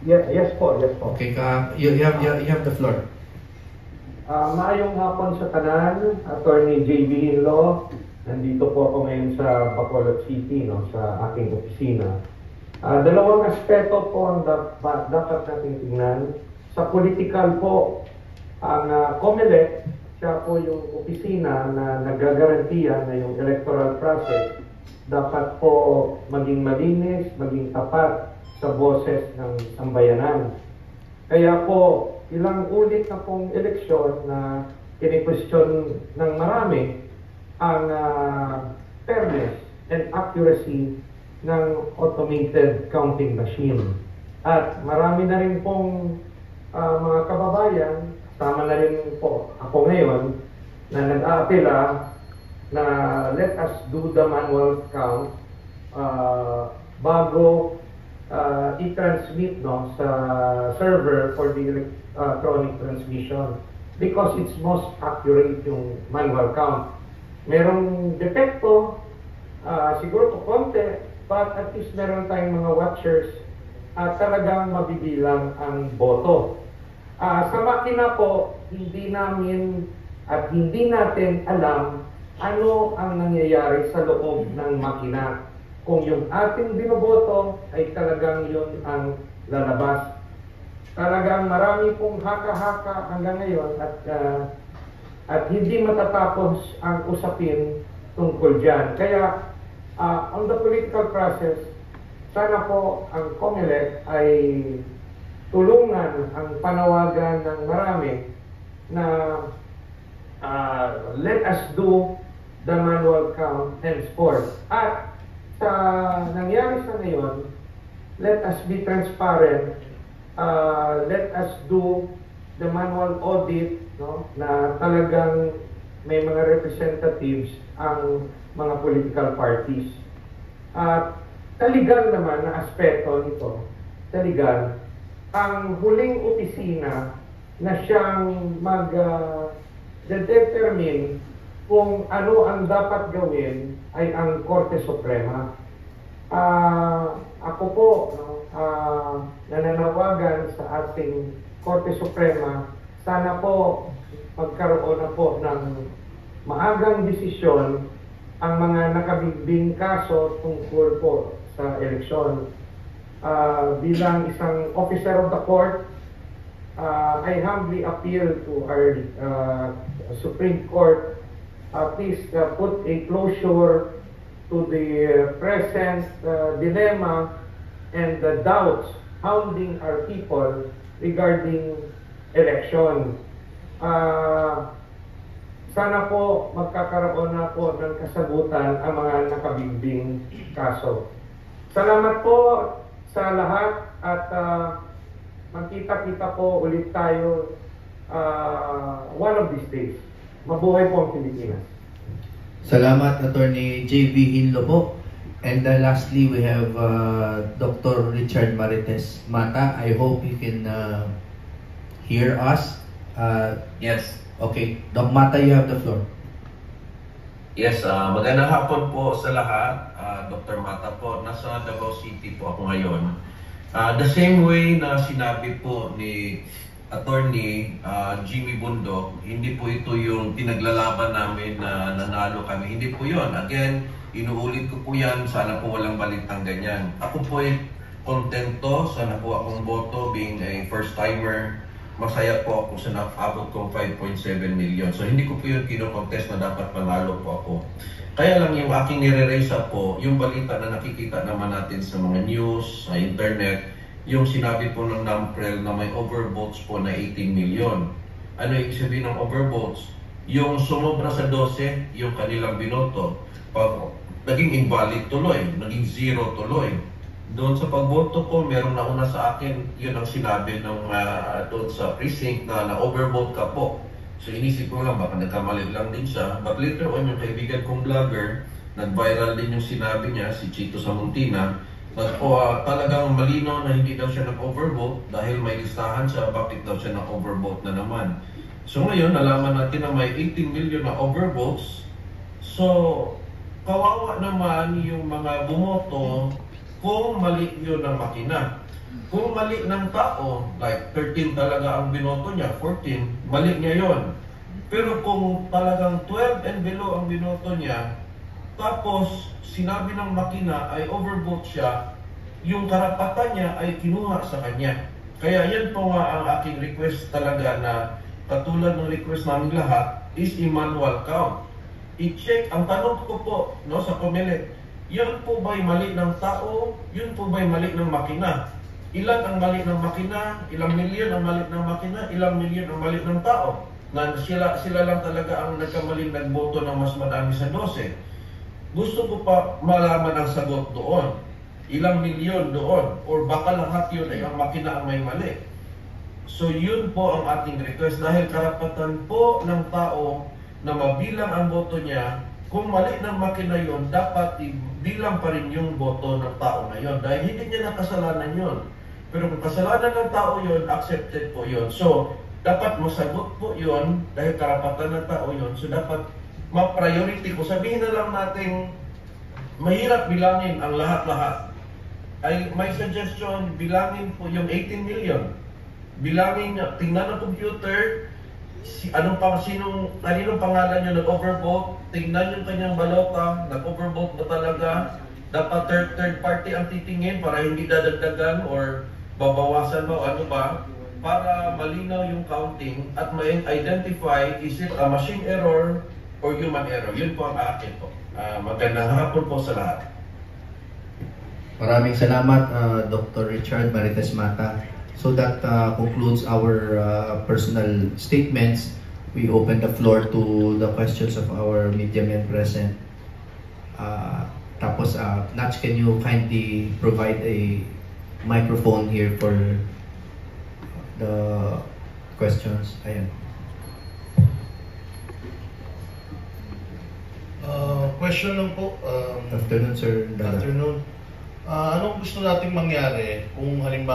Yes po, yes po. Okay, you have the floor. Maayong hapon sa tanan, Attorney JB Hinlo. Nandito po ako ngayon sa Bacolod City, no, sa aking opisina. Dalawang aspeto po ang dapat natin tingnan. Sa political po, ang COMELEC, siya po yung opisina na nagagarantiya na yung electoral process dapat po maging malinis, maging tapat sa boses ng sambayanan. Kaya po, ilang ulit na pong eleksyon na kini-question ng marami ang fairness and accuracy ng automated counting machine. At marami na rin pong mga kababayan, tama na rin po ako ngayon, na nag-aapela na let us do the manual count bago i-transmit, no, sa server for the electronic transmission, because it's most accurate yung manual count. Merong depekto, siguro po konti, but at least meron tayong mga watchers at talagang mabibilang ang boto. Sa makina po, hindi namin at hindi natin alam ano ang nangyayari sa loob ng makina. Kung yung ating binoboto ay talagang yun ang lalabas. Talagang marami pong haka-haka hanggang ngayon at hindi matatapos ang usapin tungkol dyan. Kaya on the political process, sana po ang COMELEC ay tulungan ang panawagan ng marami na let us do the manual count henceforth. At sa nangyari sa ngayon, let us be transparent, let us do the manual audit, no, na talagang may mga representatives ang mga political parties. Taligan naman na aspeto nito, taligan, ang huling opisina na siyang mag-determine kung ano ang dapat gawin ay ang Korte Suprema. Ako po, no, nananawagan sa ating Korte Suprema, sana po magkaroon na po ng maagang desisyon ang mga nakabigbing kaso tungkol po sa eleksyon. Bilang isang officer of the court, I humbly appeal to our Supreme Court, please put a closure to the present dilemma and the doubts hounding our people regarding election. Sana po magkakaroon na po ng kasagutan ang mga nakabigbing kaso. Salamat po sa lahat at magkita-kita po ulit tayo one of these days. Mabuhay po ang Pilipinas. Salamat, Attorney JB Hinlo po. And lastly, we have Dr. Richard Marites Mata. I hope you can hear us. Yes. Okay. Doc Mata, you have the floor. Yes, magandang hapon po sa lahat. Dr. Mata po, nasa Davao City po ako ngayon. The same way na sinabi po ni Attorney Jimmy Bundok, hindi po ito yung pinaglalaban namin na nanalo kami. Hindi po yun. Again, inuulit ko po yan. Sana po walang balitang ganyan. Ako po ay kontento. Sana po akong boto being a first-timer. Masaya po ako sa nakabot kong 5.7 million. So hindi ko po yun kino-contest na dapat panalo po ako. Kaya lang yung aking nire-raise up po, yung balita na nakikita naman natin sa mga news, sa internet, yung sinabi po ng NAMPREL na may overvotes po na 18 million. Ano yung sabihin ng overvotes? Yung sumobra sa 12, yung kanilang binoto, pag naging invalid tuloy, naging zero tuloy. Doon sa pagboto ko, meron na una sa akin, yun ang sinabi ng doon sa precinct na na-overvote ka po. So inisip ko lang, baka nagkamali lang din siya. But later on, yung kaibigan kong vlogger, nag-viral din yung sinabi niya, si Chito Samuntina, na talagang malinaw na hindi daw siya nag-overvote dahil may listahan siya, bakit daw siya nag-overvote na naman. So ngayon, nalaman natin na may 18 million na overvotes. So, kawawa naman yung mga bumoto kung mali yun ang makina. Kung mali ng tao, like 13 talaga ang binoto niya, 14, mali niya yon. Pero kung talagang 12 and below ang binoto niya, tapos sinabi ng makina ay overvote siya, yung karapatan niya ay kinuha sa kanya. Kaya yan po nga ang aking request talaga na katulad ng request namin lahat is i-manual count. I-check, ang tanong ko po no, sa Comelec, yan po ba'y mali ng tao, yun po ba'y mali ng makina? Ilan ang mali ng makina, ilang milyon ang mali ng makina, ilang milyon ang mali ng tao? Na sila lang talaga ang nagkamaling nagboto ng mas madami sa 12. Gusto ko pa malaman ang sagot doon. Ilang milyon doon, or baka lahat yun ay ang makina ang may mali. So yun po ang ating request dahil karapatan po ng tao na mabilang ang boto niya. Kung mali ng makina yun, dapat bilang pa rin yung boto ng tao na yun dahil hindi niya nakasalanan yun. Pero kung kasalanan ng tao yun, accepted po yun. So dapat masagot po yun dahil karapatan ng tao yun. So dapat ma-priority ko. Sabihin na lang natin mahirap bilangin ang lahat-lahat. Ay may suggestion, bilangin po yung 18 million. Bilangin niya, tingnan ng computer, kaninong pangalan niya nag-overvote, tingnan yung kanyang balota, nag-overvote ba talaga, dapat third party ang titingin para hindi dadagdagan or babawasan ba o ano ba, para malinaw yung counting at may identify is it a machine error or human error. Yun po ang akin po. Magandang hapon po sa lahat. Maraming salamat, Dr. Richard Marites Mata. So that concludes our personal statements. We open the floor to the questions of our media men present. Tapos, Natch, can you kindly provide a microphone here for the questions? Ayan. Question lang po. Afternoon, sir. Afternoon. Anong gusto nating mangyari kung halimbawa